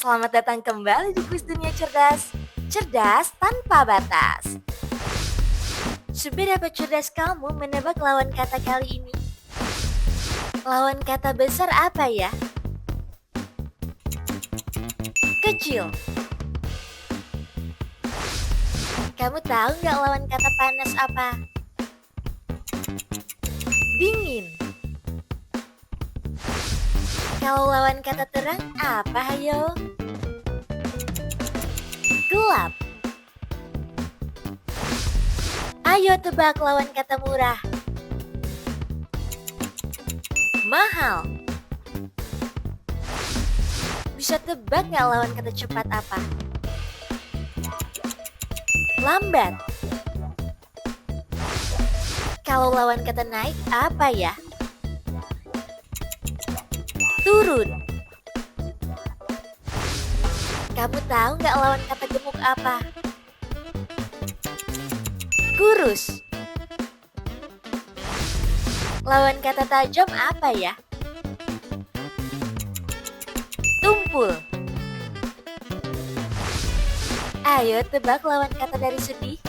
Selamat datang kembali di Kuis Dunia Cerdas. Cerdas tanpa batas. Seberapa cerdas kamu menebak lawan kata kali ini? Lawan kata besar apa ya? Kecil. Kamu tahu nggak lawan kata panas apa? Dingin. Kalau lawan kata terang apa hayo? Gelap. Ayo tebak lawan kata murah. Mahal. Bisa tebak nggak lawan kata cepat apa? Lambat. Kalau lawan kata naik apa ya? Turun. Kamu tahu nggak lawan kata gemuk apa? Kurus. Lawan kata tajam apa ya? Tumpul. Ayo tebak lawan kata dari sedih.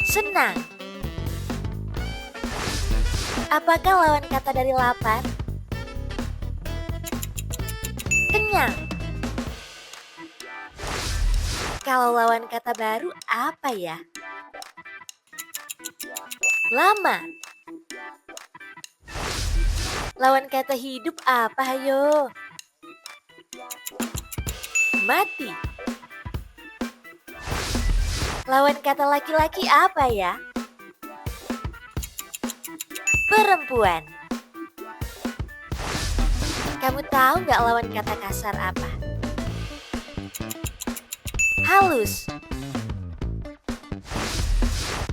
Senang. Apakah lawan kata dari lapar? Kenyang. Kalau lawan kata baru apa ya? Lama. Lawan kata hidup apa hayo? Mati. Lawan kata laki-laki apa ya? Perempuan. Kamu tahu nggak lawan kata kasar apa? Halus.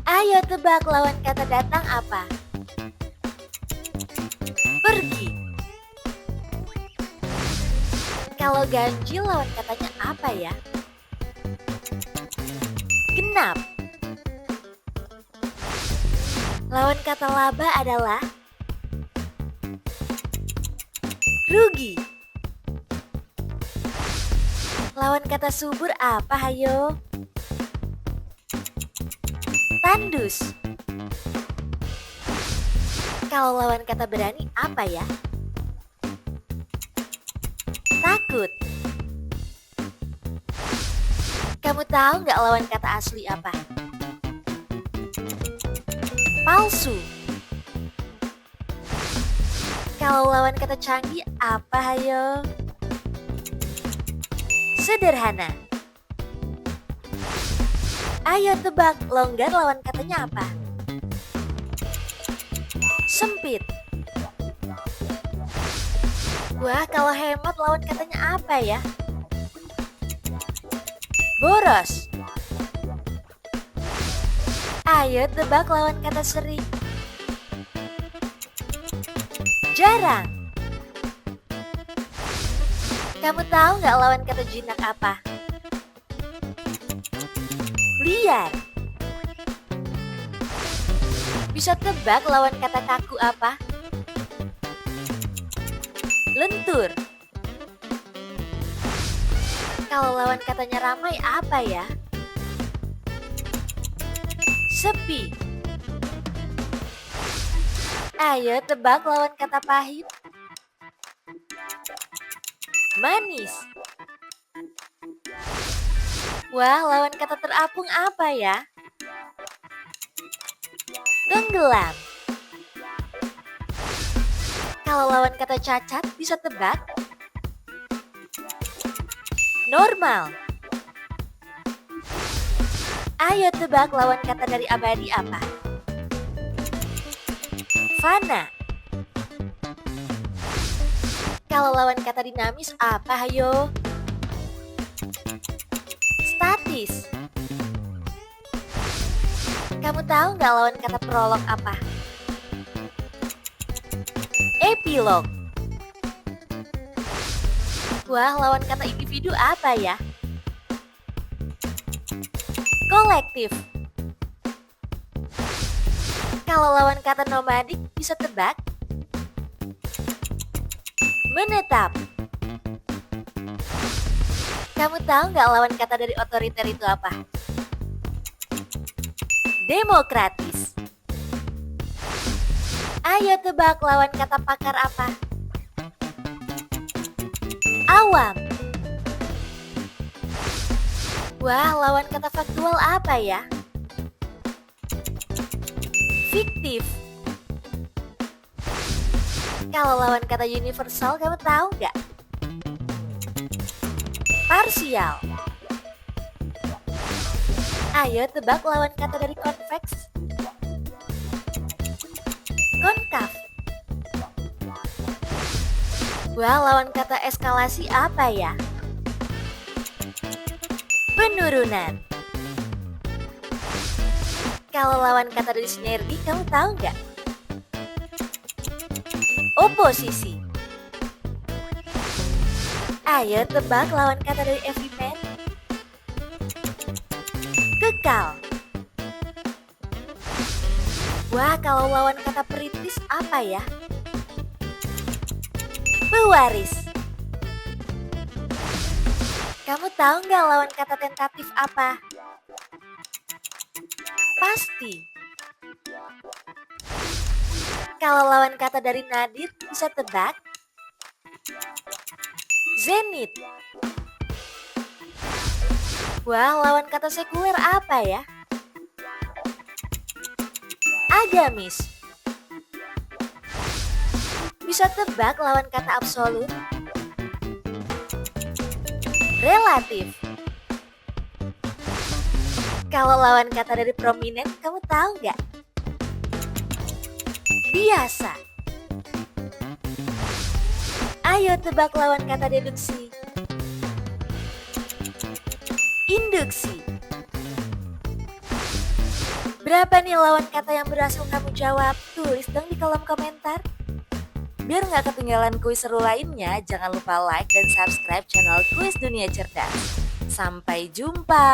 Ayo tebak lawan kata datang apa? Pergi. Kalau ganjil lawan katanya apa ya? Genap. Lawan kata laba adalah rugi. Lawan kata subur apa hayo? Tandus. Kalau lawan kata berani apa ya? Takut. Kamu tahu nggak lawan kata asli apa? Palsu. Kalau lawan kata canggih apa hayo? Sederhana. Ayo tebak longgar lawan katanya apa? Sempit. Wah, kalau hemat lawan katanya apa ya? Boros. Ayo tebak lawan kata sering. Jarang. Kamu tahu nggak lawan kata jinak apa? Liar. Bisa tebak lawan kata kaku apa? Lentur. Kalau lawan katanya ramai apa ya? Sepi. Ayo tebak lawan kata pahit. Manis. Wah, lawan kata terapung apa ya? Tenggelam. Kalau lawan kata cacat bisa tebak? Normal. Ayo tebak lawan kata dari abadi apa? Fana. Kalau lawan kata dinamis apa hayo? Statis. Kamu tahu nggak lawan kata prolog apa? Epilog. Wah, lawan kata individu apa ya? Kolektif. Kalau lawan kata nomadik bisa tebak? Menetap. Kamu tahu nggak lawan kata dari otoriter itu apa? Demokratis. Ayo tebak lawan kata pakar apa? Awam. Wah, lawan kata faktual apa ya? Fiktif. Kalau lawan kata universal, kamu tahu nggak? Parsial. Ayo tebak lawan kata dari konveks. Konkav. Wah, lawan kata eskalasi apa ya? Penurunan. Kalau lawan kata dari sinergi, kamu tahu nggak? Oposisi. Ayo tebak lawan kata dari efemen. Kekal. Wah, kalau lawan kata perintis apa ya? Pewaris. Kamu tahu nggak lawan kata tentatif apa? Pasti. Kalau lawan kata dari nadir, bisa tebak? Zenit. Wah, lawan kata sekuler apa ya? Agamis. Bisa tebak lawan kata absolut? Relatif. Kalau lawan kata dari prominent, kamu tahu nggak? Biasa. Ayo tebak lawan kata deduksi. Induksi. Berapa nih lawan kata yang berhasil kamu jawab? Tulis dong di kolom komentar. Biar nggak ketinggalan kuis seru lainnya, jangan lupa like dan subscribe channel Kuis Dunia Cerdas. Sampai jumpa.